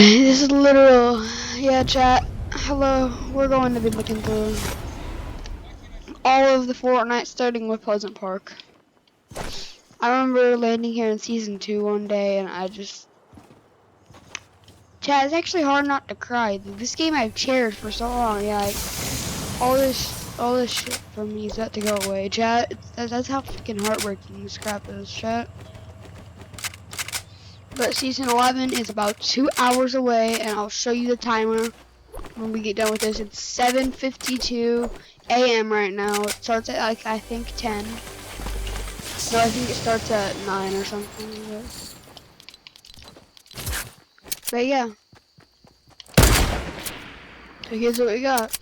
This is literal. Yeah, chat. Hello. We're going to be looking through all of the Fortnite starting with Pleasant Park. I remember landing here in Season 2 one day and I just... Chat, it's actually hard not to cry. This game I've cherished for so long. Yeah, like, all this shit from me is about to go away. Chat, that's how freaking heartbreaking this crap is, chat. But Season 11 is about 2 hours away and I'll show you the timer when we get done with this. It's 7:52 a.m. right now. It starts at like I think 10. No, I think it starts at 9 or something. But yeah. So here's what we got.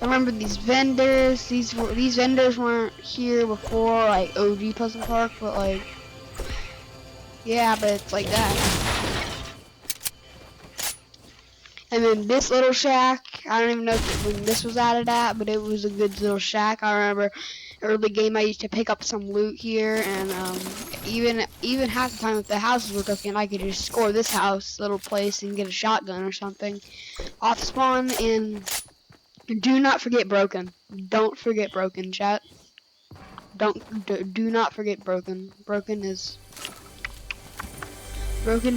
I remember these vendors. These vendors weren't here before, like OG Pleasant Park, but like, yeah, but it's like that. And then this little shack, I don't even know when this was added at, but it was a good little shack. I remember early game I used to pick up some loot here, and even half the time if the houses were cooking, I could just score this little place and get a shotgun or something off spawn. And do not forget broken. Don't forget broken, chat. Do not forget broken. Broken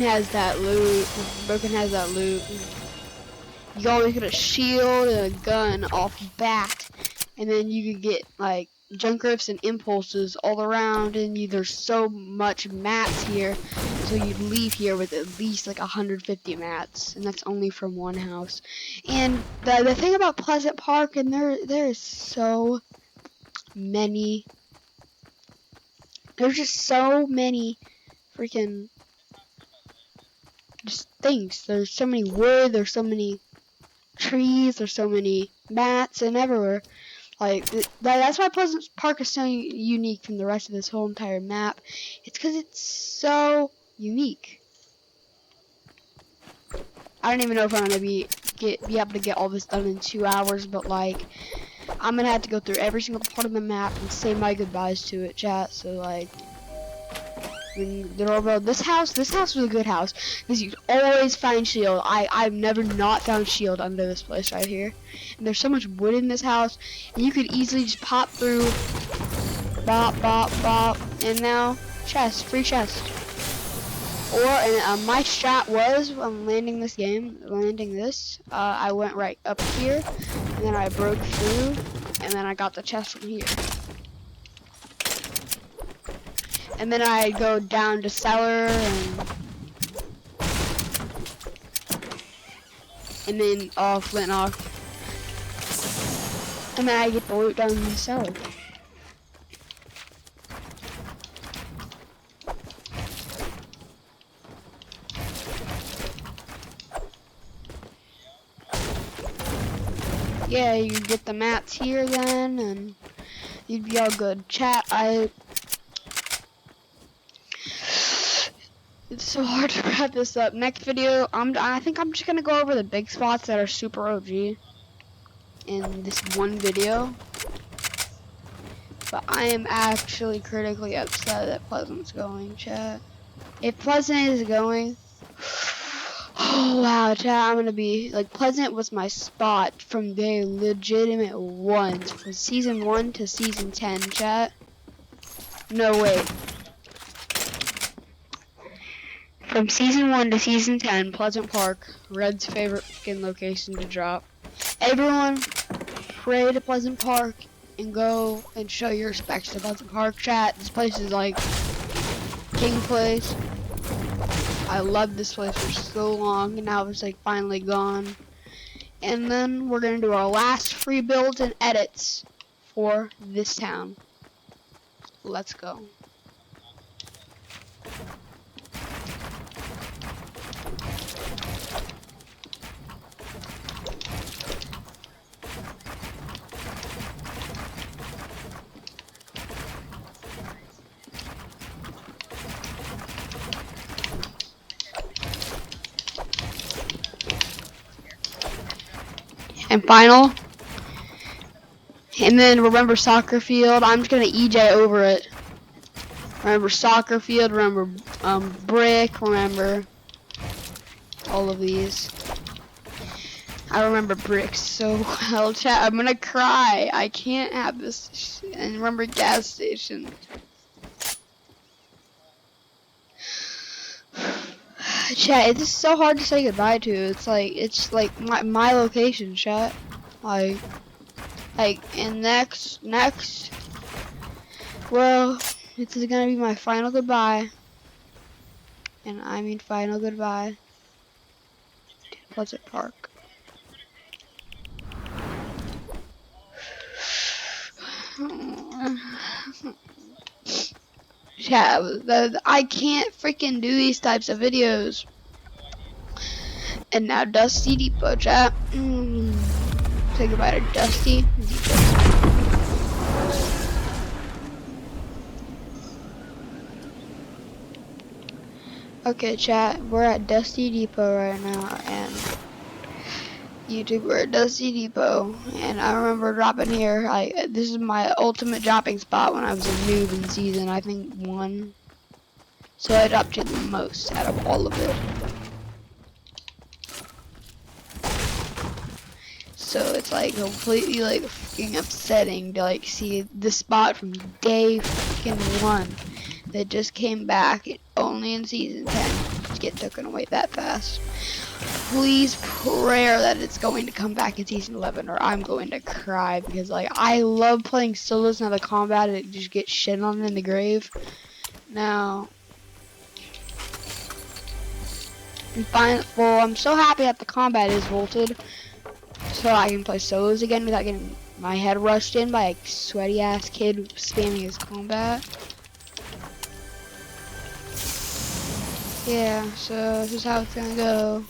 has that loot. Broken has that loot. You always get a shield and a gun off bat, and then you could get like junk rifts and impulses all around, and there's so much mats here, so you'd leave here with at least like 150 mats, and that's only from one house. And the thing about Pleasant Park, and there is so many, there's just so many freaking just things. There's so many wood, there's so many trees, there's so many mats and everywhere. Like that's why Pleasant Park is so unique from the rest of this whole entire map. It's because it's so unique. I don't even know if I'm gonna be able to get all this done in 2 hours, but like I'm gonna have to go through every single part of the map and say my goodbyes to it, chat. So like, when they're over this house was a good house because you always find shield. I've never not found shield under this place right here, and there's so much wood in this house, and you could easily just pop through, bop bop bop, and now chest, free chest. Or and my strat was landing this, I went right up here, and then I broke through, and then I got the chest from here. And then I go down to cellar, and then flint off. And then I get the loot down in the cellar. Yeah, you get the mats here then, and you'd be all good. Chat, it's so hard to wrap this up. Next video, I think I'm just gonna go over the big spots that are super OG in this one video. But I am actually critically upset that Pleasant's going, chat. If Pleasant is going, oh wow, chat, I'm gonna be like, Pleasant was my spot from the legitimate ones, from season 1 to season 10, chat. No wait. From season 1 to season 10, Pleasant Park, Red's favorite fucking location to drop. Everyone, pray to Pleasant Park and go and show your respects to Pleasant Park, chat. This place is like king place. I loved this place for so long, and now it's like finally gone. And then we're gonna do our last free builds and edits for this town. Let's go. And final. And then remember soccer field. I'm just gonna EJ over it. Remember soccer field. Remember brick. Remember all of these. I remember bricks so well, chat. I'm gonna cry. I can't have this. And remember gas station. Chat, it's just so hard to say goodbye to. It's like my location, chat. Like, and next, well, this is gonna be my final goodbye. And I mean final goodbye to Pleasant Park. Chat, I can't freaking do these types of videos. And now Dusty Depot, chat. Say goodbye to Dusty Depot. Okay, chat, we're at Dusty Depot right now, and YouTube, we're at Dusty Depot, and I remember dropping here. This is my ultimate dropping spot when I was a noob in season, I think 1. So I dropped it the most out of all of it. So it's like completely like freaking upsetting to like see this spot from day freaking 1 that just came back only in season 10 to get taken away that fast. Please prayer that it's going to come back in season 11 or I'm going to cry, because like I love playing solos. Now the combat, it just gets shit on in the grave. Now I'm so happy that the combat is vaulted, so I can play solos again without getting my head rushed in by a sweaty ass kid spamming his combat. Yeah, so this is how it's gonna go.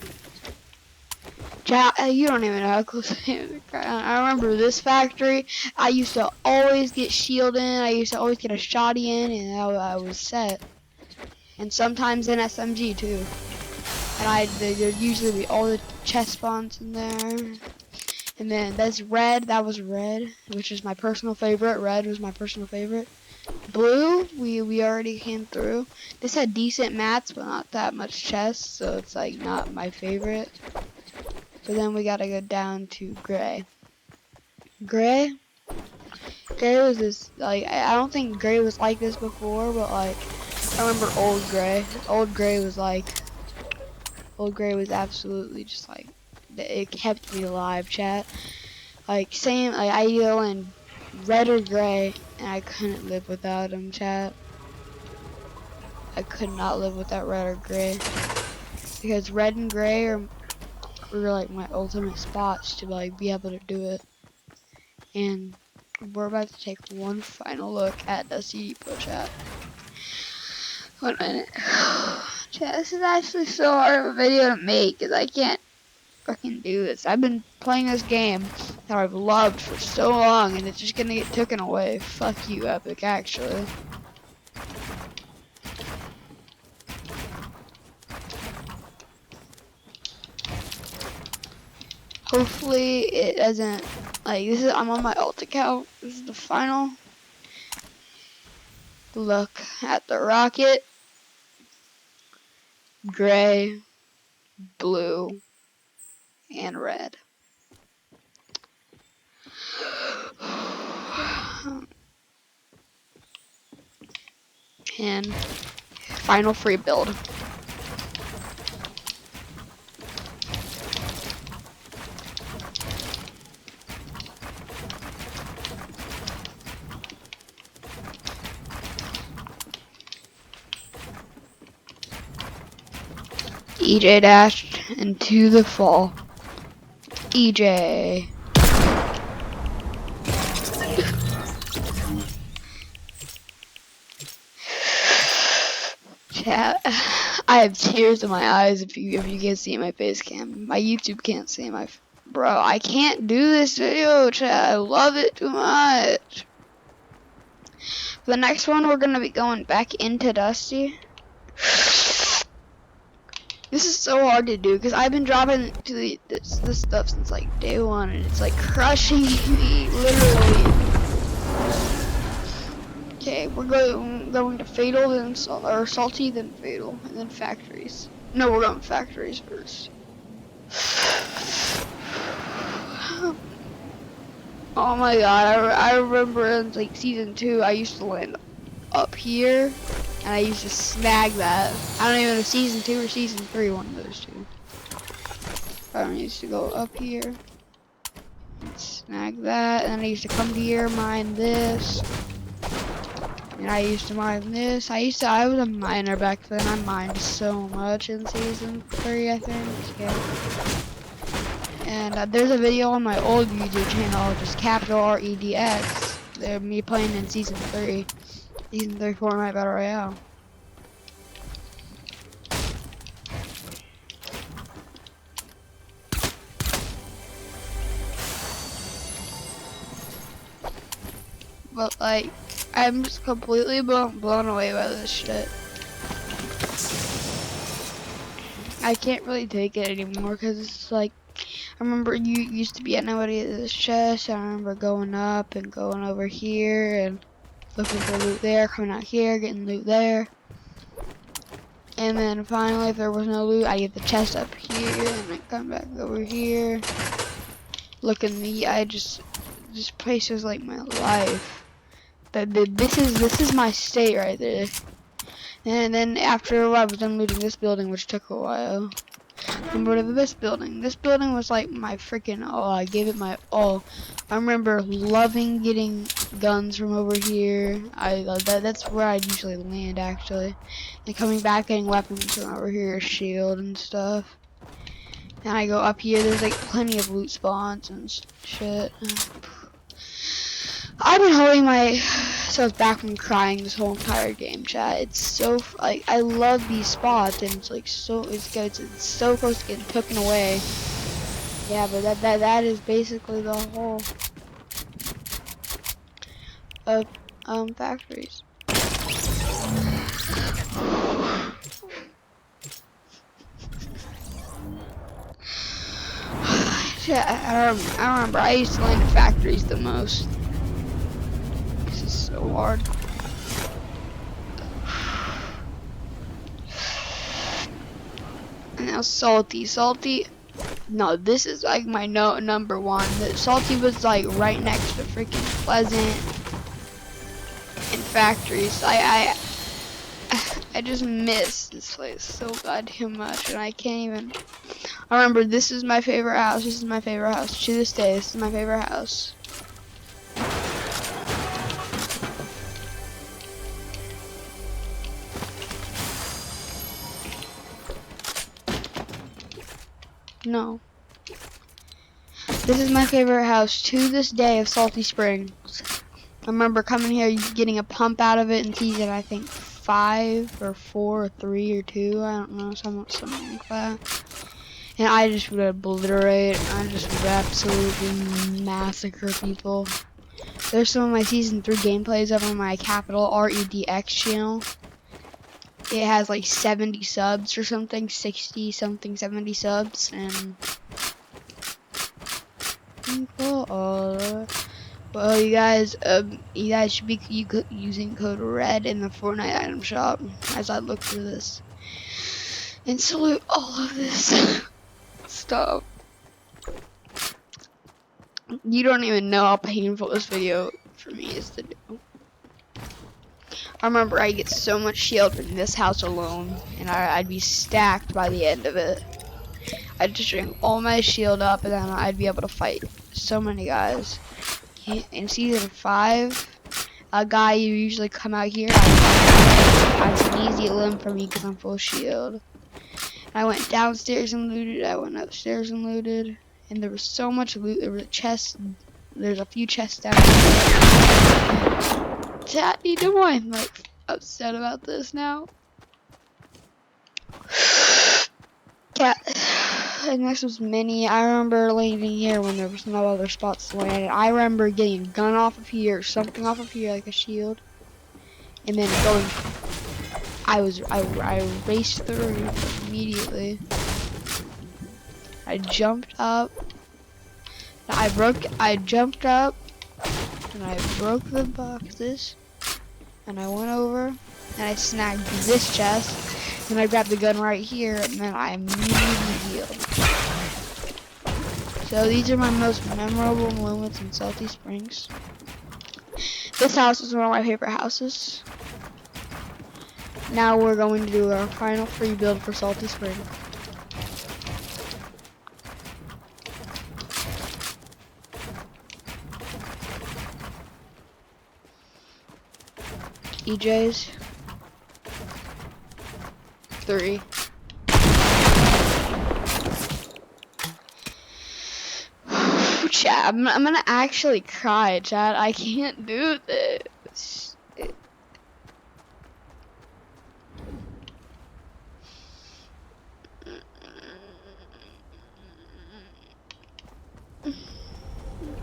Chat, you don't even know how close I am to cry. I remember this factory. I used to always get shield in. I used to always get a shotty in, and I was set. And sometimes an SMG too. And there'd usually be all the chest spawns in there. And then that's red. That was red, which is my personal favorite. Red was my personal favorite. Blue, we already came through. This had decent mats, but not that much chest, so it's like not my favorite. So then we gotta go down to gray. Gray was this, like, I don't think gray was like this before, but like, I remember old gray. Old gray was absolutely just like, it kept me alive, chat. Like, same, like, I yell in red or gray, and I couldn't live without them, chat. I could not live without red or gray. Because red and gray were like my ultimate spots to like be able to do it. And we're about to take one final look at Dusty Depot, chat. 1 minute. Chat, this is actually so hard of a video to make because I can't fucking do this. I've been playing this game that I've loved for so long, and it's just gonna get taken away. Fuck you, Epic, actually. Hopefully it doesn't, like, I'm on my alt account. This is the final look at the rocket. Gray, blue, and red. And final free build. EJ dashed into the fall. EJ. Chat, I have tears in my eyes if you can see my face cam. My YouTube can't see my, bro, I can't do this video, chat. I love it too much. For the next one, we're gonna be going back into Dusty. This is so hard to do because I've been dropping to this stuff since like day 1, and it's like crushing me, literally. Okay, we're going to Fatal, then Salty, then Fatal, and then Factories. No, we're going factories first. Oh my god, I remember in like season 2, I used to land up here, and I used to snag that. I don't even know season 2 or season 3, one of those two. I used to go up here, and snag that, and then I used to come here, mine this, and I used to mine this. I was a miner back then. I mined so much in season 3, I think. Yeah. And there's a video on my old YouTube channel, just capital REDX. They're me playing in season 3. Season 3 Fortnite Battle Royale. But like, I'm just completely blown away by this shit. I can't really take it anymore because it's like, I remember you used to be at nobody at this chest. I remember going up and going over here and looking for loot there, coming out here, getting loot there. And then finally, if there was no loot, I get the chest up here and I come back over here. Look at me, this place is like my life. This is my state right there. And then after I was done looting this building, which took a while, I'm rid of this building. This building was like my freaking all. I gave it my all. I remember loving getting guns from over here. That's where I'd usually land actually. And coming back getting weapons from over here, shield and stuff. And I go up here. There's like plenty of loot spawns and shit. I've been holding myself back from crying this whole entire game, chat. It's so like I love these spots, and it's like it's good. It's so close to getting taken away. Yeah, but that is basically the whole of factories. Yeah, I remember I used to land at factories the most. So hard. And now salty. No, this is like my number one. The salty was like right next to freaking Pleasant and factories. I just miss this place so goddamn much, and I can't even. I remember this is my favorite house. This is my favorite house to this day. This is my favorite house. No. This is my favorite house to this day of Salty Springs. I remember coming here, getting a pump out of it in season, I think 5 or 4 or 3 or 2. I don't know, something like that. And I just would obliterate. I just would absolutely massacre people. There's some of my season 3 gameplays over on my capital REDX channel. It has like 70 subs or something, 60 something, 70 subs, and well, you guys should be using code RED in the Fortnite item shop as I look through this and salute all of this stuff. You don't even know how painful this video for me is to do. I remember I get so much shield in this house alone, and I'd be stacked by the end of it. I'd just drink all my shield up, and then I'd be able to fight so many guys. In season 5, a guy you usually come out here, it's an easy limb for me because I'm full shield. I went downstairs and looted, I went upstairs and looted, and there was so much loot. There were chests, there's a few chests down here. Daddy, no, I'm like upset about this now. Yeah, and this was mini. I remember landing here when there was no other spots to land. I remember getting a gun off of here, something off of here like a shield, and then going. I raced through immediately. I jumped up. I jumped up, and I broke the boxes, and I went over, and I snagged this chest, Then I grabbed the gun right here, and then I immediately healed. So these are my most memorable moments in Salty Springs. This house is one of my favorite houses. Now we're going to do our final free build for Salty Springs. EJ's 3. Chat, I'm gonna actually cry, chat. I can't do this.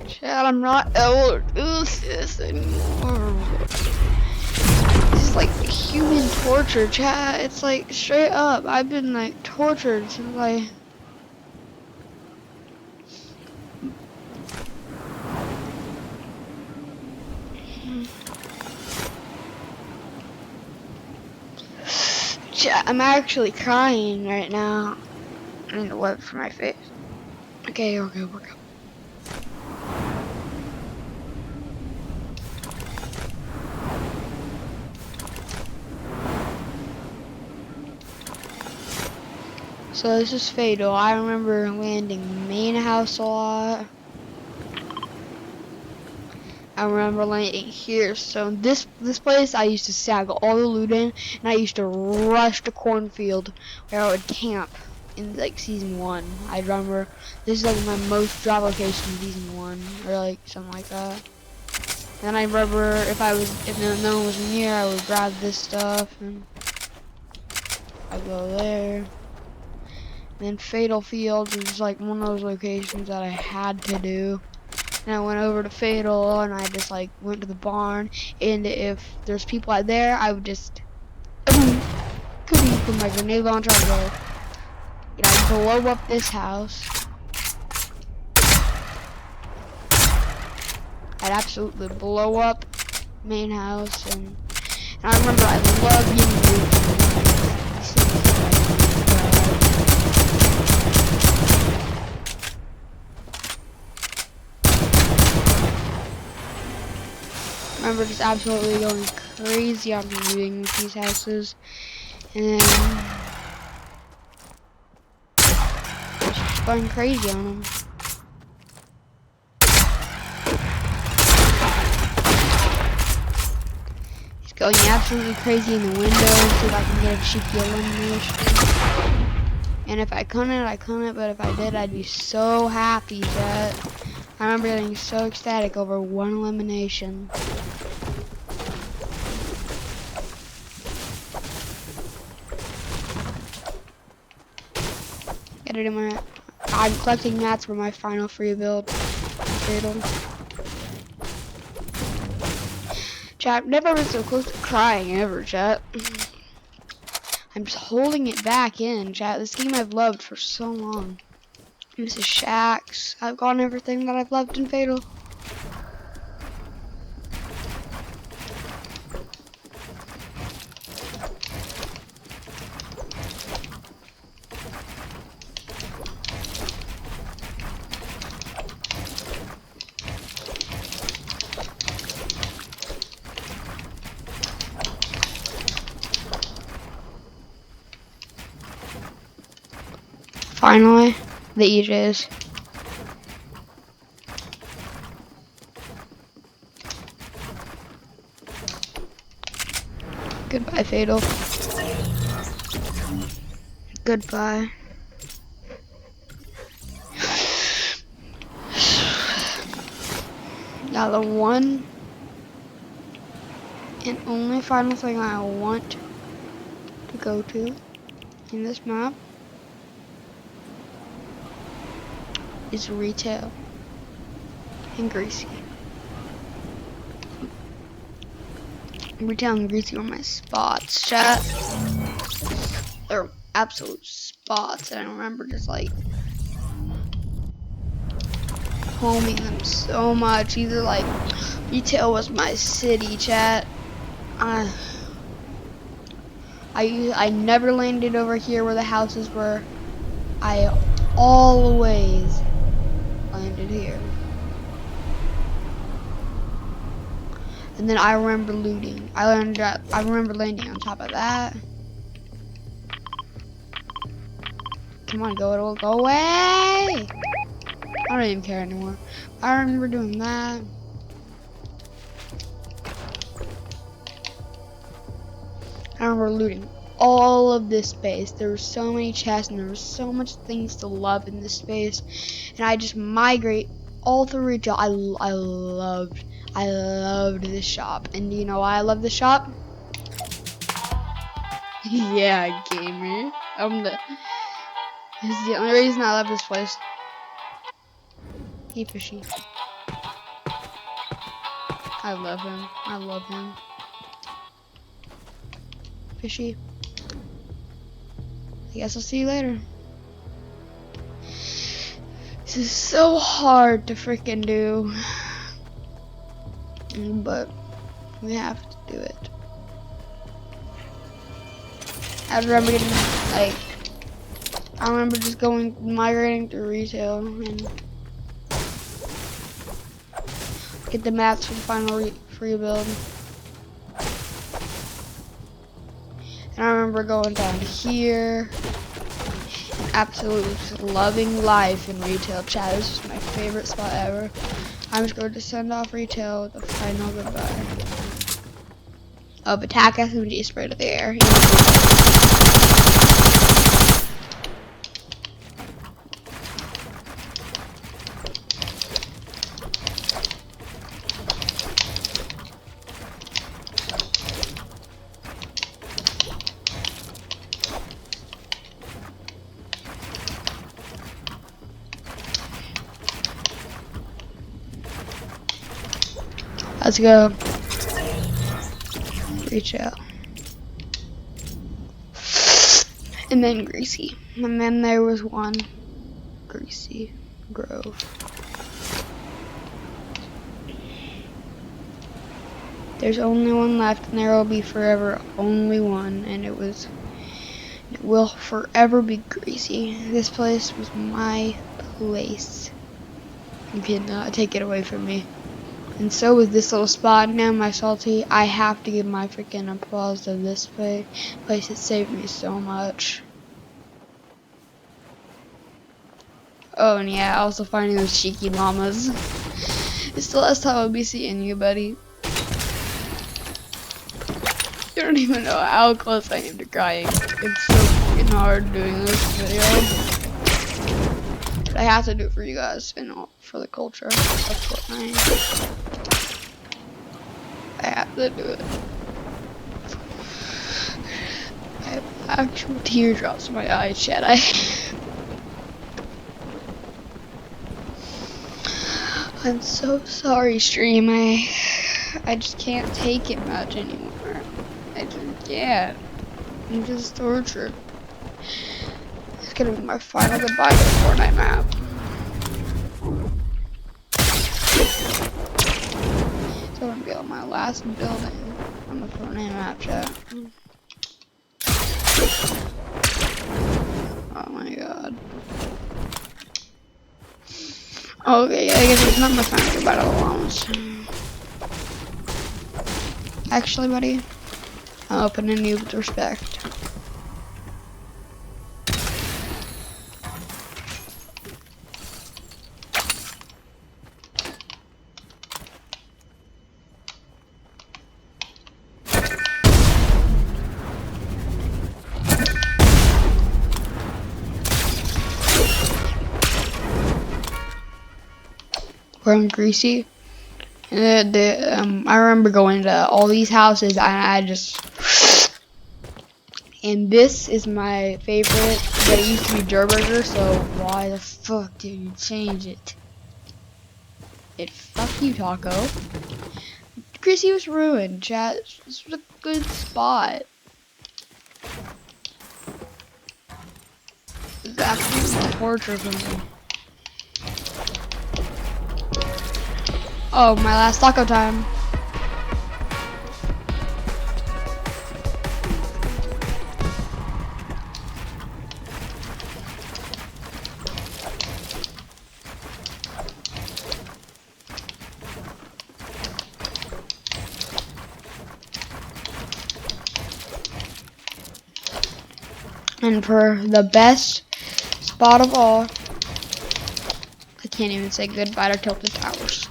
Chat, I'm not able to do this anymore. It's like human torture, chat. It's like straight up. I've been like tortured since I. Chat, I'm actually crying right now. I need to wipe for my face. Okay, we're good. We're good. So this is fatal. I remember landing main house a lot. I remember landing here. So this place I used to sag all the loot in, and I used to rush the cornfield where I would camp in like season 1. I remember this is like my most drop location in season 1, or like something like that. Then I remember if no one was near, I would grab this stuff and I'd go there. And then Fatal Fields was like one of those locations that I had to do. And I went over to Fatal and I just like went to the barn, and if there's people out there, I would just put my grenade launcher and go, you know, blow up this house. I'd absolutely blow up main house, and I remember I loved getting loot. I remember just absolutely going crazy on looting these houses, and then just going crazy on them. Just going absolutely crazy in the window so that I can get a cheeky elimination. And if I couldn't, I couldn't, but if I did, I'd be so happy that I remember getting so ecstatic over one elimination. I'm collecting mats for my final free build. Fatal. Chat, I've never been so close to crying ever, chat. I'm just holding it back in, chat. This game I've loved for so long. This is Shaxx. I've gotten everything that I've loved in Fatal. Finally, the EJs. Goodbye, Fatal. Goodbye. Now the one and only final thing I want to go to in this map is retail and greasy. Retail and greasy are my spots, chat. They're absolute spots, and I remember just like homing them so much. Either like retail was my city, chat. I I never landed over here where the houses were. I always landed here. And then I remember looting. I remember landing on top of that. Come on, go away! I don't even care anymore. I remember doing that. I remember looting all of this space. There were so many chests and there were so much things to love in this space. And I just migrate all through retail. I loved this shop. And do you know why I love this shop? Yeah, gamer. This is the only reason I love this place. Hey, Fishy. I love him. I love him. Fishy. I guess I'll see you later. This is so hard to freaking do. But we have to do it. I remember getting, like, I remember just migrating through retail and get the maps for the final free build. And I remember going down here and absolutely just loving life in retail. Chat, this is my favorite spot ever. I'm just going to send off retail with a final goodbye. Oh, attack SMG sprayed at the air. Let's go. Reach out. And then Greasy. And then there was one Greasy Grove. There's only one left, and there will be forever only one, and it will forever be Greasy. This place was my place. You cannot take it away from me. And so with this little spot now, my salty, I have to give my freaking applause to this place. It saved me so much. Oh, and yeah, also finding those cheeky llamas. It's the last time I'll be seeing you, buddy. You don't even know how close I am to crying. It's so freaking hard doing this video. But I have to do it for you guys and for the culture of Fortnite. I have to do it. I have actual teardrops in my eyes, chat. I'm so sorry, stream. I just can't take it much anymore. I just can't. I'm just tortured. It's gonna be my final goodbye to the Fortnite map. It's gonna be on my last building on the Fortnite map, chat. Oh my god. Okay, I guess it's not my final goodbye to the llamas. Actually, buddy, I'm opening you with respect. From Greasy. I remember going to all these houses and and this is my favorite, but it used to be Durburger, so why the fuck did you change it? Fuck you, Taco. Greasy was ruined, chat. This was a good spot. It's absolutely torture for me. Oh, my last taco time. And for the best spot of all, I can't even say goodbye to Tilted Towers.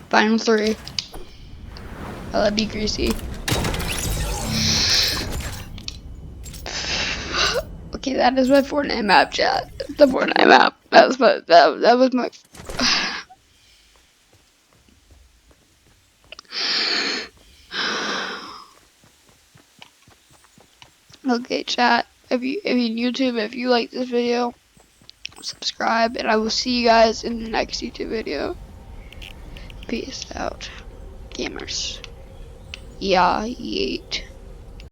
Final 3. I love you, Greasy. Okay, that is my Fortnite map, chat. The Fortnite map. That was my. That was my. Okay, chat. If you YouTube, if you like this video, subscribe, and I will see you guys in the next YouTube video. Peace out, gamers. Yeah, yeet.